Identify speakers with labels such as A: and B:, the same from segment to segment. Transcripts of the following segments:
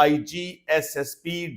A: IG, SSP,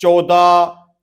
A: 14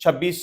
A: 26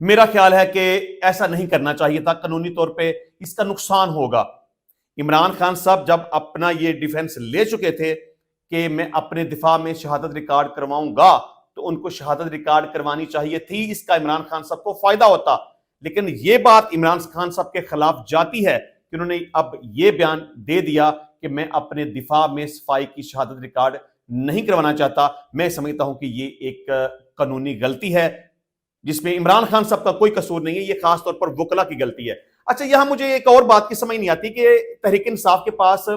A: میرا خیال ہے کہ ایسا نہیں کرنا چاہیے تھا، قانونی طور پہ اس کا نقصان ہوگا۔ عمران خان صاحب جب اپنا یہ ڈیفنس لے چکے تھے کہ میں اپنے دفاع میں شہادت ریکارڈ کرواؤں گا، تو ان کو شہادت ریکارڈ کروانی چاہیے تھی، اس کا عمران خان صاحب کو فائدہ ہوتا۔ لیکن یہ بات عمران خان صاحب کے خلاف جاتی ہے کہ انہوں نے اب یہ بیان دے دیا کہ میں اپنے دفاع میں صفائی کی شہادت ریکارڈ نہیں کروانا چاہتا۔ میں سمجھتا ہوں کہ یہ ایک قانونی غلطی ہے جس میں عمران خان صاحب کا کوئی قصور نہیں ہے، یہ خاص طور پر وکلا کی غلطی ہے۔ اچھا، یہاں مجھے ایک اور بات کی سمجھ نہیں آتی کہ تحریک انصاف کے پاس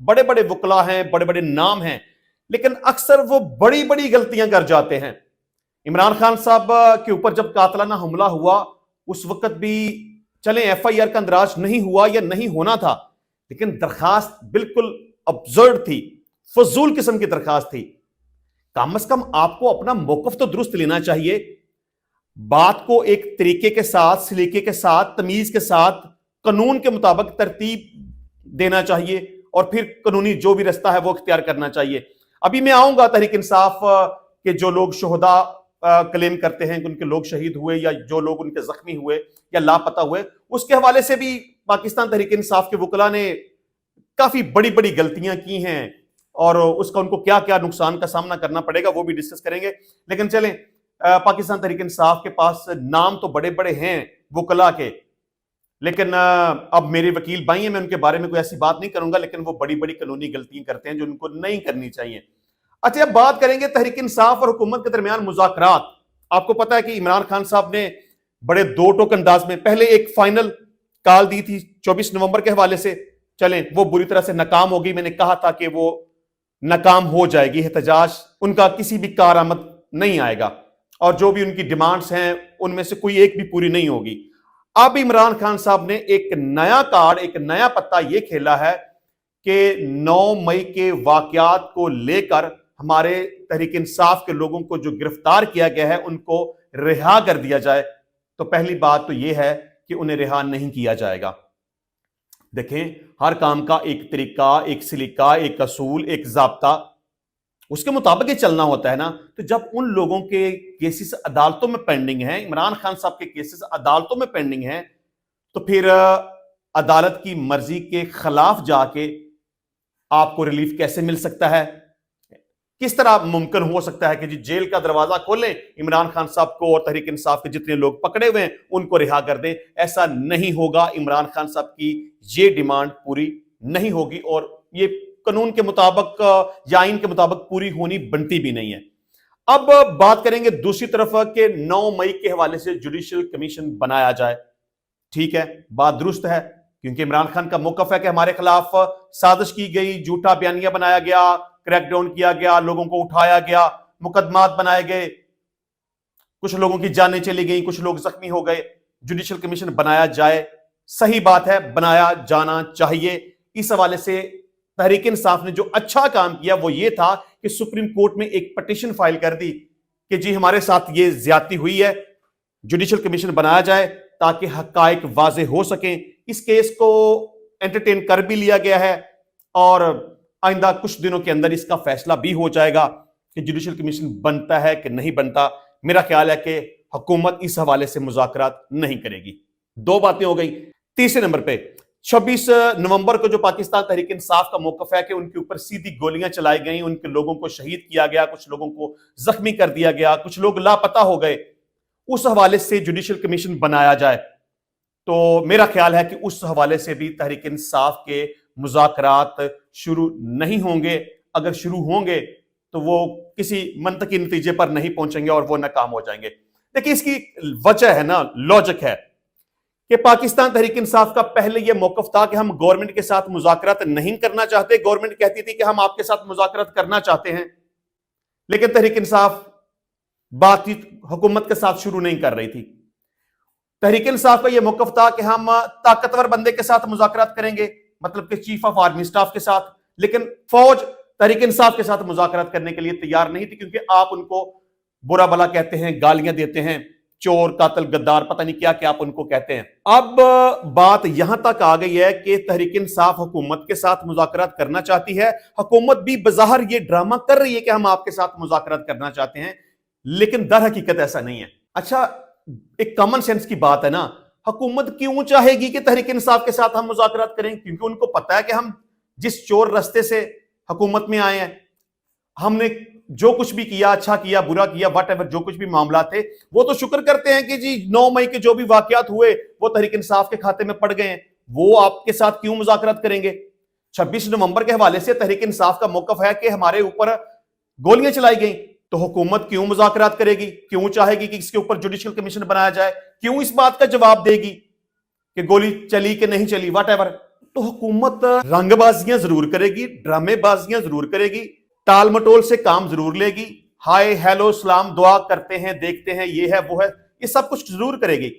A: بڑے بڑے وکلا ہیں، بڑے بڑے نام ہیں، لیکن اکثر وہ بڑی بڑی غلطیاں کر جاتے ہیں۔ عمران خان صاحب کے اوپر جب قاتلانہ حملہ ہوا اس وقت بھی چلیں ایف آئی آر کا اندراج نہیں ہوا یا نہیں ہونا تھا، لیکن درخواست بالکل ابسرڈ تھی، فضول قسم کی درخواست تھی۔ کم از کم آپ کو اپنا موقف تو درست لینا چاہیے، بات کو ایک طریقے کے ساتھ، سلیقے کے ساتھ، تمیز کے ساتھ، قانون کے مطابق ترتیب دینا چاہیے اور پھر قانونی جو بھی رستہ ہے وہ اختیار کرنا چاہیے۔ ابھی میں آؤں گا تحریک انصاف کے جو لوگ شہداء کلیم کرتے ہیں کہ ان کے لوگ شہید ہوئے یا جو لوگ ان کے زخمی ہوئے یا لاپتہ ہوئے، اس کے حوالے سے بھی پاکستان تحریک انصاف کے وکلا نے کافی بڑی بڑی غلطیاں کی ہیں اور اس کا ان کو کیا کیا نقصان کا سامنا کرنا پڑے گا وہ بھی ڈسکس کریں گے۔ لیکن چلیں، پاکستان تحریک انصاف کے پاس نام تو بڑے بڑے ہیں وکلا کے، لیکن اب میرے وکیل بھائی ہیں، میں ان کے بارے میں کوئی ایسی بات نہیں کروں گا، لیکن وہ بڑی بڑی قانونی غلطیاں کرتے ہیں جو ان کو نہیں کرنی چاہیے۔ اچھا، اب بات کریں گے تحریک انصاف اور حکومت کے درمیان مذاکرات۔ آپ کو پتا ہے کہ عمران خان صاحب نے بڑے دو ٹوک انداز میں پہلے ایک فائنل کال دی تھی 24 نومبر کے حوالے سے، چلیں وہ بری طرح سے ناکام ہو گئی۔ میں نے کہا تھا کہ وہ ناکام ہو جائے گی، احتجاج ان کا کسی بھی کارآمد نہیں آئے گا اور جو بھی ان کی ڈیمانڈز ہیں ان میں سے کوئی ایک بھی پوری نہیں ہوگی۔ اب عمران خان صاحب نے ایک نیا کارڈ، ایک نیا پتہ یہ کھیلا ہے کہ 9 مئی کے واقعات کو لے کر ہمارے تحریک انصاف کے لوگوں کو جو گرفتار کیا گیا ہے ان کو رہا کر دیا جائے۔ تو پہلی بات تو یہ ہے کہ انہیں رہا نہیں کیا جائے گا۔ دیکھیں، ہر کام کا ایک طریقہ، ایک سلیقہ، ایک اصول، ایک ضابطہ، اس کے مطابق ہی چلنا ہوتا ہے نا۔ تو جب ان لوگوں کے کیسز عدالتوں میں پینڈنگ ہیں، عمران خان صاحب کے کیسز عدالتوں میں پینڈنگ ہیں، تو پھر عدالت کی مرضی کے خلاف جا کے آپ کو ریلیف کیسے مل سکتا ہے؟ کس طرح ممکن ہو سکتا ہے کہ جی جیل کا دروازہ کھولیں، عمران خان صاحب کو اور تحریک انصاف کے جتنے لوگ پکڑے ہوئے ہیں ان کو رہا کر دیں؟ ایسا نہیں ہوگا۔ عمران خان صاحب کی یہ ڈیمانڈ پوری نہیں ہوگی اور یہ قانون کے مطابق یا آئین کے مطابق پوری ہونی بنتی بھی نہیں ہے۔ اب بات کریں گے دوسری طرف کہ 9 مئی کے حوالے سے جوڈیشل کمیشن بنایا جائے۔ ٹھیک ہے، بات درست ہے، کیونکہ عمران خان کا موقف ہے کہ ہمارے خلاف سازش کی گئی، جھوٹا بیانیہ بنایا گیا، کریک ڈاؤن کیا گیا، لوگوں کو اٹھایا گیا، مقدمات بنائے گئے، کچھ لوگوں کی جانیں چلی گئیں، کچھ لوگ زخمی ہو گئے۔ جوڈیشل کمیشن بنایا جائے، صحیح بات ہے، بنایا جانا چاہیے۔ اس حوالے سے تحریک انصاف نے جو اچھا کام کیا وہ یہ تھا کہ سپریم کورٹ میں ایک پٹیشن فائل کر دی کہ جی ہمارے ساتھ یہ زیادتی ہوئی ہے، جوڈیشل کمیشن بنایا جائے تاکہ حقائق واضح ہو سکیں۔ اس کیس کو انٹرٹین کر بھی لیا گیا ہے اور آئندہ کچھ دنوں کے اندر اس کا فیصلہ بھی ہو جائے گا کہ جوڈیشل کمیشن بنتا ہے کہ نہیں بنتا۔ میرا خیال ہے کہ حکومت اس حوالے سے مذاکرات نہیں کرے گی۔ دو باتیں ہو گئی۔ تیسرے نمبر پہ 26 نومبر کو جو پاکستان تحریک انصاف کا موقف ہے کہ ان کے اوپر سیدھی گولیاں چلائی گئیں، ان کے لوگوں کو شہید کیا گیا، کچھ لوگوں کو زخمی کر دیا گیا، کچھ لوگ لاپتہ ہو گئے، اس حوالے سے جوڈیشل کمیشن بنایا جائے۔ تو میرا خیال ہے کہ اس حوالے سے بھی تحریک انصاف کے مذاکرات شروع نہیں ہوں گے۔ اگر شروع ہوں گے تو وہ کسی منطقی نتیجے پر نہیں پہنچیں گے اور وہ ناکام ہو جائیں گے۔ دیکھیں، اس کی وجہ ہے نا، لاجک ہے کہ پاکستان تحریک انصاف کا پہلے یہ موقف تھا کہ ہم گورنمنٹ کے ساتھ مذاکرات نہیں کرنا چاہتے۔ گورنمنٹ کہتی تھی کہ ہم آپ کے ساتھ مذاکرات کرنا چاہتے ہیں، لیکن تحریک انصاف بات چیت حکومت کے ساتھ شروع نہیں کر رہی تھی۔ تحریک انصاف کا یہ موقف تھا کہ ہم طاقتور بندے کے ساتھ مذاکرات کریں گے، مطلب کہ چیف آف آرمی سٹاف کے ساتھ، لیکن فوج تحریک انصاف کے ساتھ مذاکرات کرنے کے لیے تیار نہیں تھی، کیونکہ آپ ان کو برا بھلا کہتے ہیں، گالیاں دیتے ہیں، چور، قاتل، غدار، پتہ نہیں کیا کیا آپ ان کو کہتے ہیں۔ اب بات یہاں تک آ گئی ہے کہ تحریک انصاف حکومت کے ساتھ مذاکرات کرنا چاہتی ہے، حکومت بھی بظاہر یہ ڈرامہ کر رہی ہے کہ ہم آپ کے ساتھ مذاکرات کرنا چاہتے ہیں، لیکن در حقیقت ایسا نہیں ہے۔ اچھا، ایک کامن سینس کی بات ہے نا، حکومت کیوں چاہے گی کہ تحریک انصاف کے ساتھ ہم مذاکرات کریں؟ کیونکہ ان کو پتا ہے کہ ہم جس چور رستے سے حکومت میں آئے ہیں، ہم نے جو کچھ بھی کیا، اچھا کیا، برا کیا، واٹ ایور، جو کچھ بھی معاملات تھے، وہ تو شکر کرتے ہیں کہ جی 9 مئی کے جو بھی واقعات ہوئے وہ تحریک انصاف کے کھاتے میں پڑ گئے ہیں، وہ آپ کے ساتھ کیوں مذاکرات کریں گے؟ 26 نومبر کے حوالے سے تحریک انصاف کا موقف ہے کہ ہمارے اوپر گولیاں چلائی گئیں، تو حکومت کیوں مذاکرات کرے گی؟ کیوں چاہے گی کہ اس کے اوپر جوڈیشل کمیشن بنایا جائے؟ کیوں اس بات کا جواب دے گی کہ گولی چلی کہ نہیں چلی، واٹ ایور؟ تو حکومت رنگ بازیاں ضرور کرے گی، ڈرامے بازیاں ضرور کرے گی، ٹال مٹول سے کام ضرور لے گی، ہائے ہیلو سلام دعا کرتے ہیں، دیکھتے ہیں، یہ ہے وہ ہے، یہ سب کچھ ضرور کرے گی،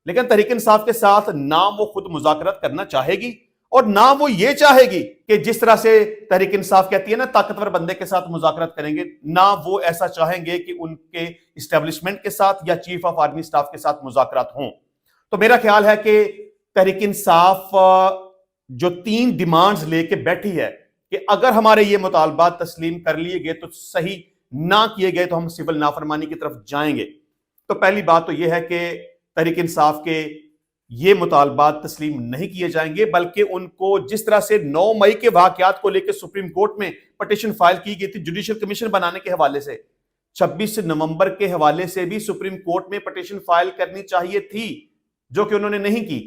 A: لیکن تحریک انصاف کے ساتھ نہ وہ خود مذاکرات کرنا چاہے گی اور نہ وہ یہ چاہے گی کہ جس طرح سے تحریک انصاف کہتی ہے نا طاقتور بندے کے ساتھ مذاکرات کریں گے، نہ وہ ایسا چاہیں گے کہ ان کے اسٹیبلشمنٹ کے ساتھ یا چیف آف آرمی سٹاف کے ساتھ مذاکرات ہوں۔ تو میرا خیال ہے کہ تحریک انصاف جو 3 ڈیمانڈز لے کے بیٹھی ہے کہ اگر ہمارے یہ مطالبات تسلیم کر لیے گئے تو صحیح، نہ کیے گئے تو ہم سول نافرمانی کی طرف جائیں گے۔ تو پہلی بات تو یہ ہے کہ تحریک انصاف کے یہ مطالبات تسلیم نہیں کیے جائیں گے، بلکہ ان کو جس طرح سے 9 مئی کے واقعات کو لے کے سپریم کورٹ میں پٹیشن فائل کی گئی تھی جوڈیشل کمیشن بنانے کے حوالے سے، 26 نومبر کے حوالے سے بھی سپریم کورٹ میں پٹیشن فائل کرنی چاہیے تھی، جو کہ انہوں نے نہیں کی۔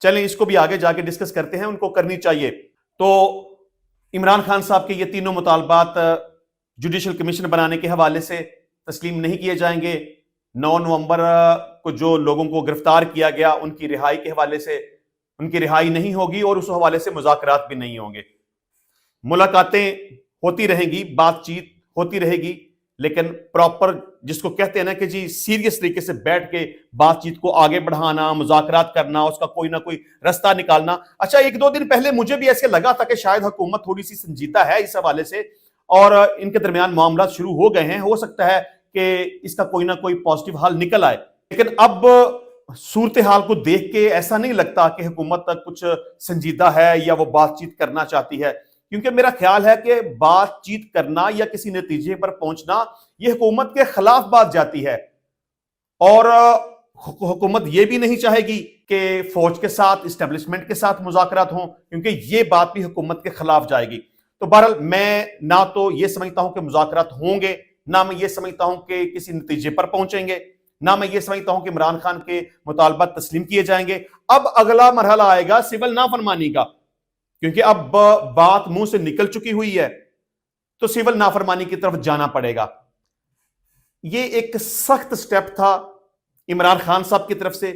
A: چلیں اس کو بھی آگے جا کے ڈسکس کرتے ہیں، ان کو کرنی چاہیے۔ تو عمران خان صاحب کے یہ تینوں مطالبات جوڈیشل کمیشن بنانے کے حوالے سے تسلیم نہیں کیے جائیں گے۔ 9 نومبر کو جو لوگوں کو گرفتار کیا گیا ان کی رہائی کے حوالے سے ان کی رہائی نہیں ہوگی اور اس حوالے سے مذاکرات بھی نہیں ہوں گے۔ ملاقاتیں ہوتی رہیں گی، بات چیت ہوتی رہے گی، لیکن پراپر جس کو کہتے ہیں نا کہ جی سیریس طریقے سے بیٹھ کے بات چیت کو آگے بڑھانا، مذاکرات کرنا، اس کا کوئی نہ کوئی رستہ نکالنا۔ اچھا 1-2 دن پہلے مجھے بھی ایسے لگا تھا کہ شاید حکومت تھوڑی سی سنجیدہ ہے اس حوالے سے اور ان کے درمیان معاملات شروع ہو گئے ہیں، ہو سکتا ہے کہ اس کا کوئی نہ کوئی پازیٹیو حل نکل آئے، لیکن اب صورتحال کو دیکھ کے ایسا نہیں لگتا کہ حکومت تک کچھ سنجیدہ ہے یا وہ بات چیت کرنا چاہتی ہے، کیونکہ میرا خیال ہے کہ بات چیت کرنا یا کسی نتیجے پر پہنچنا یہ حکومت کے خلاف بات جاتی ہے، اور حکومت یہ بھی نہیں چاہے گی کہ فوج کے ساتھ، اسٹیبلشمنٹ کے ساتھ مذاکرات ہوں، کیونکہ یہ بات بھی حکومت کے خلاف جائے گی۔ تو بہرحال میں نہ تو یہ سمجھتا ہوں کہ مذاکرات ہوں گے، نہ میں یہ سمجھتا ہوں کہ کسی نتیجے پر پہنچیں گے، نہ میں یہ سمجھتا ہوں کہ عمران خان کے مطالبات تسلیم کیے جائیں گے۔ اب اگلا مرحلہ آئے گا سول نافرمانی کا، کیونکہ اب بات منہ سے نکل چکی ہوئی ہے، تو سول نافرمانی کی طرف جانا پڑے گا۔ یہ ایک سخت سٹیپ تھا عمران خان صاحب کی طرف سے،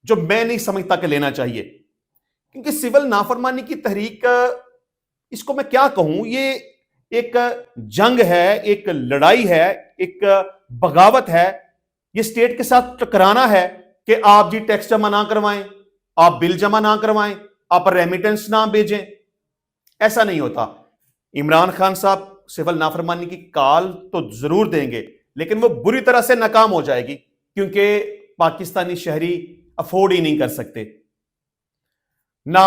A: جو میں نہیں سمجھتا کہ لینا چاہیے، کیونکہ سول نافرمانی کی تحریک، اس کو میں کیا کہوں، یہ ایک جنگ ہے، ایک لڑائی ہے، ایک بغاوت ہے، یہ اسٹیٹ کے ساتھ ٹکرانا ہے کہ آپ جی ٹیکس جمع نہ کروائیں، آپ بل جمع نہ کروائیں، آپ ریمیٹنس نہ بھیجیں۔ ایسا نہیں ہوتا۔ عمران خان صاحب سول نافرمانی کی کال تو ضرور دیں گے، لیکن وہ بری طرح سے ناکام ہو جائے گی، کیونکہ پاکستانی شہری افورڈ ہی نہیں کر سکتے، نہ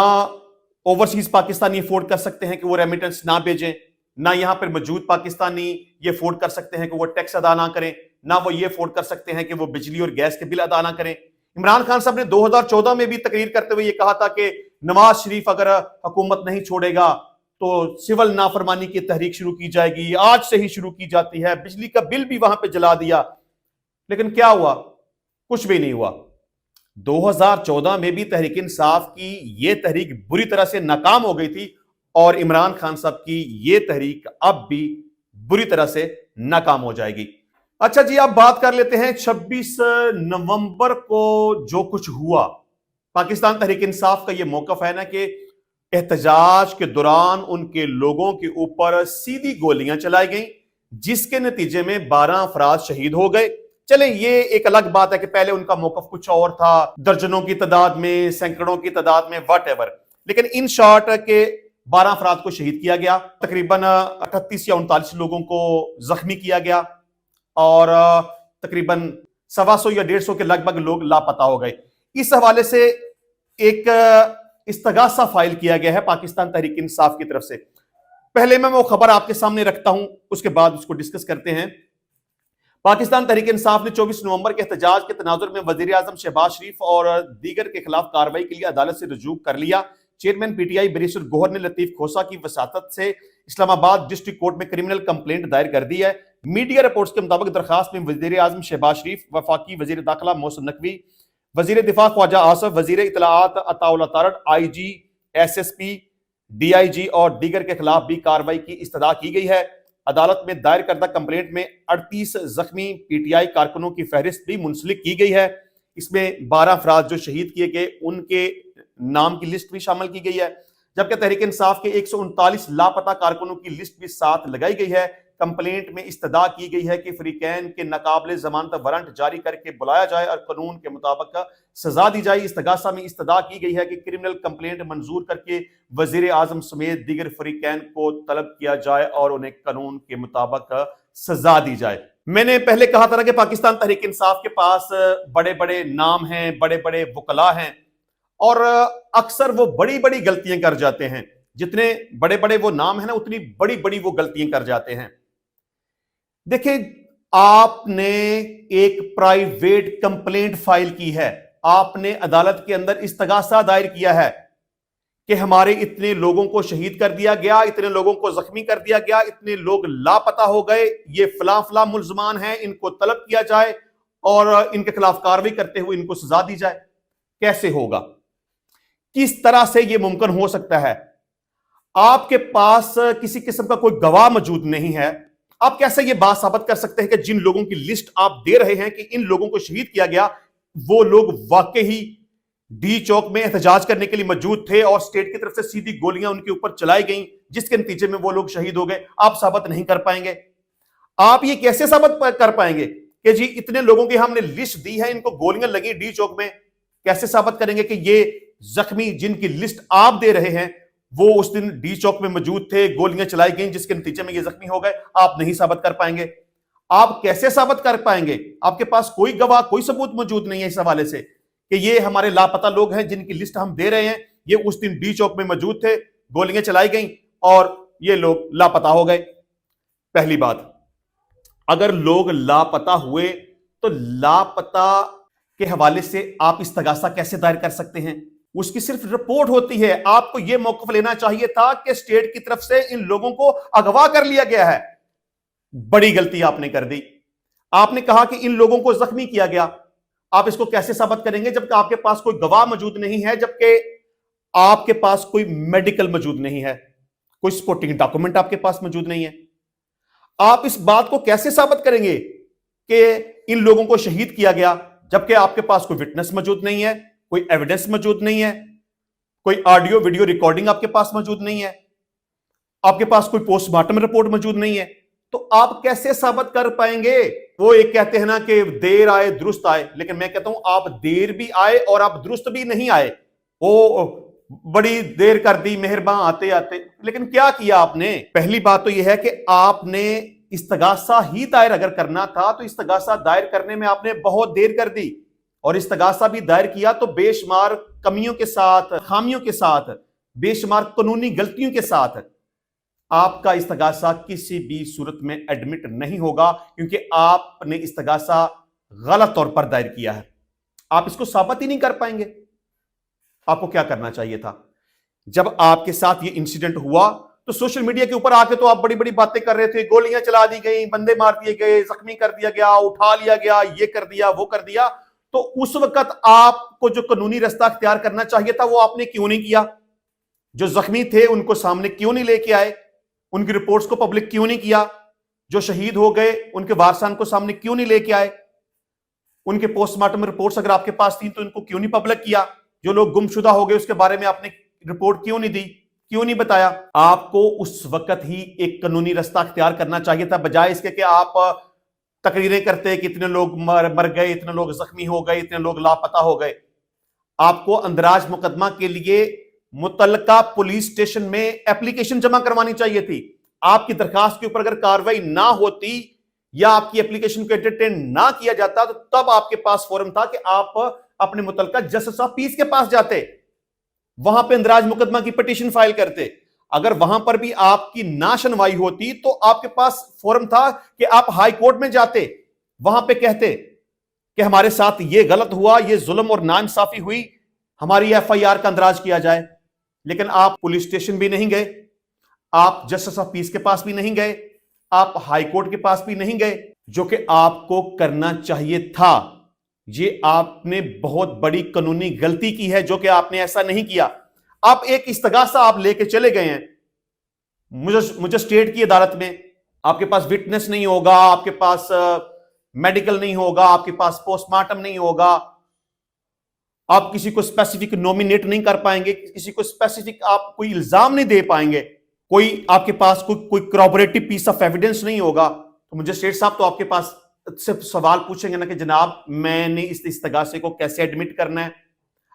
A: اوورسیز پاکستانی افورڈ کر سکتے ہیں کہ وہ ریمیٹنس نہ بھیجیں، نہ یہاں پر موجود پاکستانی یہ افورڈ کر سکتے ہیں کہ وہ ٹیکس ادا نہ کریں، نہ وہ یہ افورڈ کر سکتے ہیں کہ وہ بجلی اور گیس کے بل ادا نہ کریں۔ عمران خان صاحب نے 2014 میں بھی تقریر کرتے ہوئے یہ کہا تھا کہ نواز شریف اگر حکومت نہیں چھوڑے گا تو سول نافرمانی کی تحریک شروع کی جائے گی، آج سے ہی شروع کی جاتی ہے، بجلی کا بل بھی وہاں پہ جلا دیا، لیکن کیا ہوا؟ کچھ بھی نہیں ہوا۔ 2014 میں بھی تحریک انصاف کی یہ تحریک بری طرح سے ناکام ہو گئی تھی، اور عمران خان صاحب کی یہ تحریک اب بھی بری طرح سے ناکام ہو جائے گی۔ اچھا جی، اب بات کر لیتے ہیں 26 نومبر کو جو کچھ ہوا۔ پاکستان تحریک انصاف کا یہ موقف ہے نا کہ احتجاج کے دوران ان کے لوگوں کے اوپر سیدھی گولیاں چلائی گئیں، جس کے نتیجے میں 12 افراد شہید ہو گئے۔ چلیں یہ ایک الگ بات ہے کہ پہلے ان کا موقف کچھ اور تھا، درجنوں کی تعداد میں، سینکڑوں کی تعداد میں، واٹ ایور، لیکن ان شارٹ کے 12 افراد کو شہید کیا گیا، تقریباً 38 یا 39 لوگوں کو زخمی کیا گیا، اور تقریباً 125 یا 150 کے لگ بھگ لوگ لاپتہ ہو گئے۔ اس حوالے سے ایک استغاثہ فائل کیا گیا ہے پاکستان تحریک انصاف کی طرف سے۔ پہلے میں وہ خبر آپ کے سامنے رکھتا ہوں، اس کے بعد اس کو ڈسکس کرتے ہیں۔ پاکستان تحریک انصاف نے 24 نومبر کے احتجاج کے تناظر میں وزیر اعظم شہباز شریف اور دیگر کے خلاف کارروائی کے لیے عدالت سے رجوع کر لیا۔ Chairman P T I barrister Gohar نے لطیف کھوسہ کی وساطت سے اسلام آباد ڈسٹرکٹ کورٹ میں کرمنل کمپلینٹ دائر کر دی ہے۔ میڈیا رپورٹس کے مطابق درخواست میں وزیر اعظم شہباز شریف، وفاقی وزیر داخلہ محسن نقوی، وزیر دفاع خواجہ آصف، وزیر اطلاعات Attaullah Tarar, I G, S S P, D I G اور دیگر کے خلاف بھی کارروائی کی استدعا کی گئی ہے۔ عدالت میں دائر کردہ کمپلینٹ میں 38 زخمی پی ٹی آئی کارکنوں کی فہرست بھی منسلک کی گئی ہے۔ اس میں 12 افراد جو شہید کیے گئے ان کے نام کی لسٹ بھی شامل کی گئی ہے، جبکہ تحریک انصاف کے 139 لاپتہ کارکنوں کی لسٹ بھی ساتھ لگائی گئی ہے۔ کمپلینٹ میں استدعا کی گئی ہے کہ فریقین کے ناقابل ضمانت وارنٹ جاری کر کے بلایا جائے اور قانون کے مطابق سزا دی جائے۔ استغاثہ میں استدعا کی گئی ہے کہ کرمنل کمپلینٹ منظور کر کے وزیر اعظم سمیت دیگر فریقین کو طلب کیا جائے اور انہیں قانون کے مطابق سزا دی جائے۔ میں نے پہلے کہا تھا کہ پاکستان تحریک انصاف کے پاس بڑے بڑے نام ہیں، بڑے بڑے وکلاء ہیں، اور اکثر وہ بڑی بڑی غلطیاں کر جاتے ہیں۔ جتنے بڑے بڑے وہ نام ہیں نا، اتنی بڑی بڑی وہ غلطیاں کر جاتے ہیں۔ دیکھیں، آپ نے ایک پرائیویٹ کمپلینٹ فائل کی ہے، آپ نے عدالت کے اندر استغاثہ دائر کیا ہے کہ ہمارے اتنے لوگوں کو شہید کر دیا گیا، اتنے لوگوں کو زخمی کر دیا گیا، اتنے لوگ لاپتہ ہو گئے، یہ فلاں فلاں ملزمان ہیں، ان کو طلب کیا جائے اور ان کے خلاف کارروائی کرتے ہوئے ان کو سزا دی جائے۔ کیسے ہوگا؟ کس طرح سے یہ ممکن ہو سکتا ہے؟ آپ کے پاس کسی قسم کا کوئی گواہ موجود نہیں ہے۔ آپ کیسے یہ بات ثابت کر سکتے ہیں کہ جن لوگوں کی لسٹ آپ دے رہے ہیں کہ ان لوگوں کو شہید کیا گیا، وہ لوگ واقعی ڈی چوک میں احتجاج کرنے کے لیے موجود تھے اور اسٹیٹ کی طرف سے سیدھی گولیاں ان کے اوپر چلائی گئیں، جس کے نتیجے میں وہ لوگ شہید ہو گئے؟ آپ ثابت نہیں کر پائیں گے۔ آپ یہ کیسے ثابت کر پائیں گے کہ جی اتنے لوگوں کی ہم نے لسٹ دی ہے، ان کو گولیاں لگی ڈی چوک میں؟ کیسے ثابت کریں گے کہ یہ زخمی جن کی لسٹ آپ دے رہے ہیں وہ اس دن ڈی چوک میں موجود تھے، گولیاں چلائی گئیں جس کے نتیجے میں یہ زخمی ہو گئے؟ آپ نہیں ثابت کر پائیں گے۔ آپ کیسے ثابت کر پائیں گے؟ آپ کے پاس کوئی گواہ، کوئی ثبوت موجود نہیں ہے اس حوالے سے کہ یہ ہمارے لاپتہ لوگ ہیں جن کی لسٹ ہم دے رہے ہیں، یہ اس دن ڈی چوک میں موجود تھے، گولیاں چلائی گئیں اور یہ لوگ لاپتہ ہو گئے۔ پہلی بات، اگر لوگ لاپتہ ہوئے تو لاپتہ کے حوالے سے آپ استغاثہ کیسے دائر کر سکتے ہیں؟ اس کی صرف رپورٹ ہوتی ہے۔ آپ کو یہ موقف لینا چاہیے تھا کہ اسٹیٹ کی طرف سے ان لوگوں کو اغوا کر لیا گیا ہے۔ بڑی غلطی آپ نے کر دی۔ آپ نے کہا کہ ان لوگوں کو زخمی کیا گیا۔ آپ اس کو کیسے ثابت کریں گے جبکہ آپ کے پاس کوئی گواہ موجود نہیں ہے، جبکہ آپ کے پاس کوئی میڈیکل موجود نہیں ہے، کوئی سپورٹنگ ڈاکومنٹ آپ کے پاس موجود نہیں ہے؟ آپ اس بات کو کیسے ثابت کریں گے کہ ان لوگوں کو شہید کیا گیا جبکہ آپ کے پاس کوئی وٹنس موجود نہیں ہے، کوئی ایویڈنس موجود نہیں ہے، کوئی آڈیو ویڈیو ریکارڈنگ آپ کے پاس موجود نہیں ہے، آپ کے پاس کوئی پوسٹ مارٹم رپورٹ موجود نہیں ہے؟ تو آپ کیسے ثابت کر پائیں گے؟ وہ ایک کہتے ہیں نا کہ دیر آئے درست آئے، لیکن میں کہتا ہوں آپ دیر بھی آئے اور آپ درست بھی نہیں آئے۔ وہ بڑی دیر کر دی مہرباں آتے آتے، لیکن کیا کیا آپ نے؟ پہلی بات تو یہ ہے کہ آپ نے استغاثہ ہی دائر اگر کرنا تھا تو استغاثہ دائر کرنے میں آپ نے بہت دیر کر دی، اور استغاثہ بھی دائر کیا تو بے شمار کمیوں کے ساتھ، خامیوں کے ساتھ، بے شمار قانونی غلطیوں کے ساتھ۔ آپ کا استغاثہ کسی بھی صورت میں ایڈمٹ نہیں ہوگا کیونکہ آپ نے استغاثہ غلط طور پر دائر کیا ہے۔ آپ اس کو ثابت ہی نہیں کر پائیں گے۔ آپ کو کیا کرنا چاہیے تھا؟ جب آپ کے ساتھ یہ انسیڈنٹ ہوا تو سوشل میڈیا کے اوپر آ کے تو آپ بڑی بڑی باتیں کر رہے تھے، گولیاں چلا دی گئیں، بندے مار دیے گئے، زخمی کر دیا گیا، اٹھا لیا گیا، یہ کر دیا، وہ کر دیا۔ تو اس وقت آپ کو جو قانونی رستہ اختیار کرنا چاہیے تھا وہ آپ نے کیوں نہیں کیا؟ جو زخمی تھے ان کو سامنے کیوں نہیں لے کے آئے؟ ان کی رپورٹس کو پبلک کیوں نہیں کیا؟ جو شہید ہو گئے ان کے وارثان کو سامنے کیوں نہیں لے کے آئے؟ ان کے پوسٹ مارٹم رپورٹس اگر آپ کے پاس تھیں تو ان کو کیوں نہیں پبلک کیا؟ جو لوگ گم شدہ ہو گئے اس کے بارے میں آپ نے رپورٹ کیوں نہیں دی؟ کیوں نہیں بتایا؟ آپ کو اس وقت ہی ایک قانونی رستہ اختیار کرنا چاہیے تھا، بجائے اس کے کہ آپ تقریریں کرتے کہ اتنے لوگ مر گئے، اتنے لوگ زخمی ہو گئے، اتنے لوگ لاپتہ ہو گئے۔ آپ کو اندراج مقدمہ کے لیے متعلقہ پولیس اسٹیشن میں اپلیکیشن جمع کروانی چاہیے تھی۔ آپ کی درخواست کے اوپر اگر کارروائی نہ ہوتی یا آپ کی اپلیکیشن کو انٹرٹین نہ کیا جاتا تو تب آپ کے پاس فورم تھا کہ آپ اپنے متعلقہ جسٹس آف پیس کے پاس جاتے، وہاں پہ اندراج مقدمہ کی پٹیشن فائل کرتے۔ اگر وہاں پر بھی آپ کی نہ سنوائی ہوتی تو آپ کے پاس فورم تھا کہ آپ ہائی کورٹ میں جاتے، وہاں پہ کہتے کہ ہمارے ساتھ یہ غلط ہوا، یہ ظلم اور ناانصافی ہوئی، ہماری ایف آئی آر کا اندراج کیا جائے. لیکن آپ پولیس اسٹیشن بھی نہیں گئے، آپ جسٹس آف پیس کے پاس بھی نہیں گئے، آپ ہائی کورٹ کے پاس بھی نہیں گئے، جو کہ آپ کو کرنا چاہیے تھا. یہ آپ نے بہت بڑی قانونی غلطی کی ہے جو کہ آپ نے ایسا نہیں کیا. آپ ایک استغاثہ آپ لے کے چلے گئے ہیں مجھے اسٹیٹ کی عدالت میں. آپ کے پاس وٹنس نہیں ہوگا، آپ کے پاس میڈیکل نہیں ہوگا، آپ کے پاس پوسٹ مارٹم نہیں ہوگا، آپ کسی کو اسپیسیفک نومینیٹ نہیں کر پائیں گے، کسی کو اسپیسیفک آپ کوئی الزام نہیں دے پائیں گے، کوئی آپ کے پاس کوئی کراپریٹو پیس آف ایویڈنس نہیں ہوگا. تو مجھے اسٹیٹ صاحب تو آپ کے پاس سے سوال پوچھیں گے نا کہ جناب میں نے اس استغاثے کو کیسے ایڈمٹ کرنا ہے؟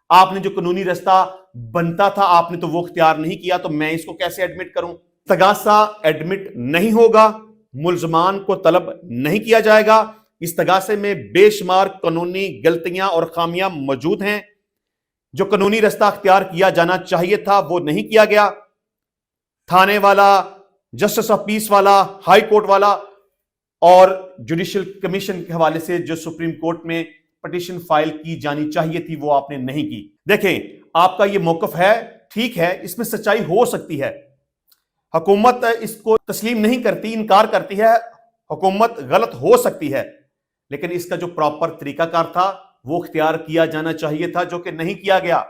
A: آپ نے جو قانونی رستہ بنتا تھا آپ نے تو وہ اختیار نہیں کیا، تو میں اس کو کیسے ایڈمٹ کروں؟ استغاثہ ایڈمٹ نہیں ہوگا، ملزمان کو طلب نہیں کیا جائے گا. استغاثے میں بے شمار قانونی غلطیاں اور خامیاں موجود ہیں. جو قانونی رستہ اختیار کیا جانا چاہیے تھا وہ نہیں کیا گیا. تھانے والا، جسٹس آف پیس والا، ہائی کورٹ والا اور جوڈیشل کمیشن کے حوالے سے جو سپریم کورٹ میں پٹیشن فائل کی جانی چاہیے تھی وہ آپ نے نہیں کی. دیکھیں آپ کا یہ موقف ہے، ٹھیک ہے، اس میں سچائی ہو سکتی ہے. حکومت اس کو تسلیم نہیں کرتی، انکار کرتی ہے، حکومت غلط ہو سکتی ہے، لیکن اس کا جو پراپر طریقہ کار تھا وہ اختیار کیا جانا چاہیے تھا جو کہ نہیں کیا گیا.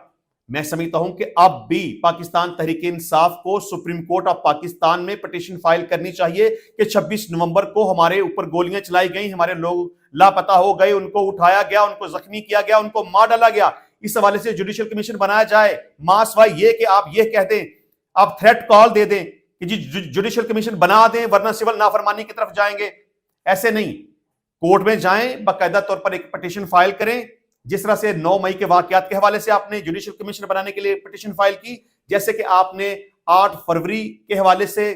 A: میں سمجھتا ہوں کہ اب بھی پاکستان تحریک انصاف کو سپریم کورٹ آف پاکستان میں پٹیشن فائل کرنی چاہیے کہ 26 نومبر کو ہمارے اوپر گولیاں چلائی گئیں، ہمارے لوگ لاپتہ ہو گئے، ان کو اٹھایا گیا، ان کو زخمی کیا گیا، ان کو مار ڈالا گیا. اس حوالے سے جوڈیشل کمیشن بنایا جائے. ماں سوائے یہ کہ آپ یہ کہہ دیں، آپ تھریٹ کال دے دیں کہ جی جوڈیشل کمیشن بنا دیں ورنہ سول نافرمانی کی طرف جائیں گے. ایسے نہیں، کورٹ میں جائیں، باقاعدہ طور پر ایک پٹیشن فائل کریں. جس طرح سے 9 مئی کے واقعات کے حوالے سے آپ نے جوڈیشل کمیشن بنانے کے لیے پٹیشن فائل کی، جیسے کہ آپ نے 8 فروری کے حوالے سے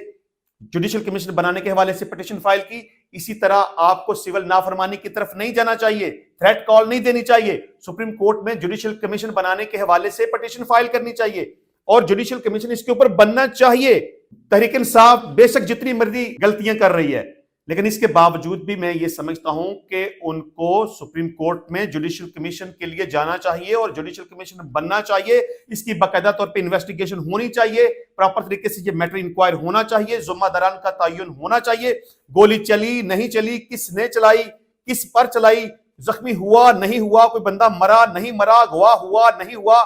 A: جوڈیشل کمیشن بنانے کے حوالے سے پٹیشن فائل کی، اسی طرح آپ کو سول نافرمانی کی طرف نہیں جانا چاہیے، تھریٹ کال نہیں دینی چاہیے. سپریم کورٹ میں جوڈیشل کمیشن بنانے کے حوالے سے پٹیشن فائل کرنی چاہیے اور جوڈیشل کمیشن اس کے اوپر بننا چاہیے. تحریک انصاف بے شک جتنی مرضی غلطیاں کر رہی ہے، لیکن اس کے باوجود بھی میں یہ سمجھتا ہوں کہ ان کو سپریم کورٹ میں جوڈیشل کمیشن کے لیے جانا چاہیے اور جوڈیشل کمیشن بننا چاہیے. اس کی باقاعدہ طور پہ انویسٹیگیشن ہونی چاہیے، پراپر طریقے سے یہ میٹر انکوائر ہونا چاہیے، ذمہ داران کا تعین ہونا چاہیے. گولی چلی نہیں چلی، کس نے چلائی، کس پر چلائی، زخمی ہوا نہیں ہوا، کوئی بندہ مرا نہیں مرا، گواہ ہوا نہیں ہوا،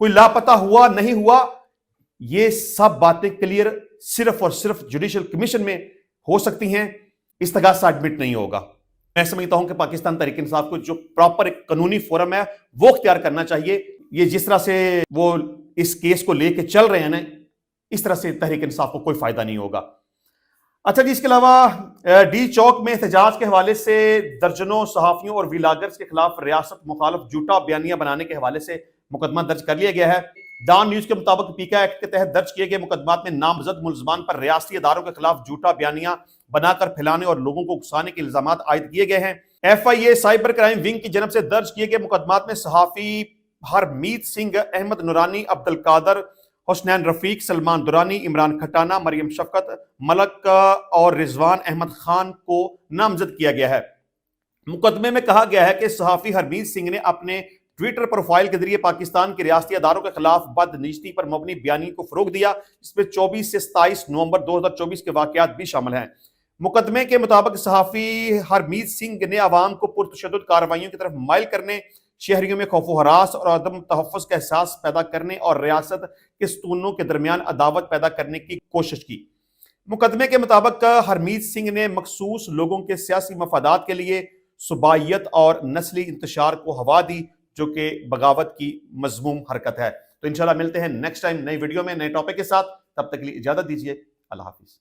A: کوئی لاپتہ ہوا نہیں ہوا، یہ سب باتیں کلیئر صرف اور صرف جوڈیشل کمیشن میں ہو سکتی ہیں. استغاثہ ایڈمٹ نہیں ہوگا. میں سمجھتا ہوں کہ پاکستان تحریک انصاف کو جو پراپر ایک قانونی فورم ہے وہ اختیار کرنا چاہیے. یہ جس طرح سے وہ اس کیس کو لے کے چل رہے ہیں نا، اس طرح سے تحریک انصاف کو کوئی فائدہ نہیں ہوگا. اچھا جی، اس کے علاوہ ڈی چوک میں احتجاج کے حوالے سے درجنوں صحافیوں اور ویلاگرز کے خلاف ریاست مخالف جھوٹا بیانیہ بنانے کے حوالے سے مقدمہ درج کر لیا گیا ہے. ڈان نیوز کے مطابق پیکا ایکٹ کے تحت درج کیے گئے مقدمات میں نامزد ملزمان پر ریاستی اداروں کے خلاف جھوٹا بیانیہ بنا کر پھیلانے اور لوگوں کو اکسانے کے الزامات عائد کیے گئے ہیں. F I A cyber crime wing کی جانب سے درج کیے گئے مقدمات میں صحافی ہرمیت سنگھ، احمد نورانی، عبد القادر، حسنین رفیق، سلمان درانی، عمران کھٹانہ، مریم شفقت ملک اور رضوان احمد خان کو نامزد کیا گیا ہے. مقدمے میں کہا گیا ہے کہ صحافی ہرمیت سنگھ نے اپنے ٹویٹر پروفائل کے ذریعے پاکستان کے ریاستی اداروں کے خلاف بدنیتی پر مبنی بیانی کو فروغ دیا، جس میں 24 سے 27 نومبر 2024 کے واقعات بھی شامل ہیں. مقدمے کے مطابق صحافی ہرمیت سنگھ نے عوام کو پرتشدد کارروائیوں کی طرف مائل کرنے، شہریوں میں خوف و ہراس اور عدم تحفظ کا احساس پیدا کرنے اور ریاست کے ستونوں کے درمیان عداوت پیدا کرنے کی کوشش کی. مقدمے کے مطابق ہرمیت سنگھ نے مخصوص لوگوں کے سیاسی مفادات کے لیے صوبائیت اور نسلی انتشار کو ہوا دی، جو کہ بغاوت کی مذموم حرکت ہے. تو انشاءاللہ ملتے ہیں نیکسٹ ٹائم نئی ویڈیو میں نئے ٹاپک کے ساتھ. تب تک کے لیے اجازت دیجیے. اللہ حافظ.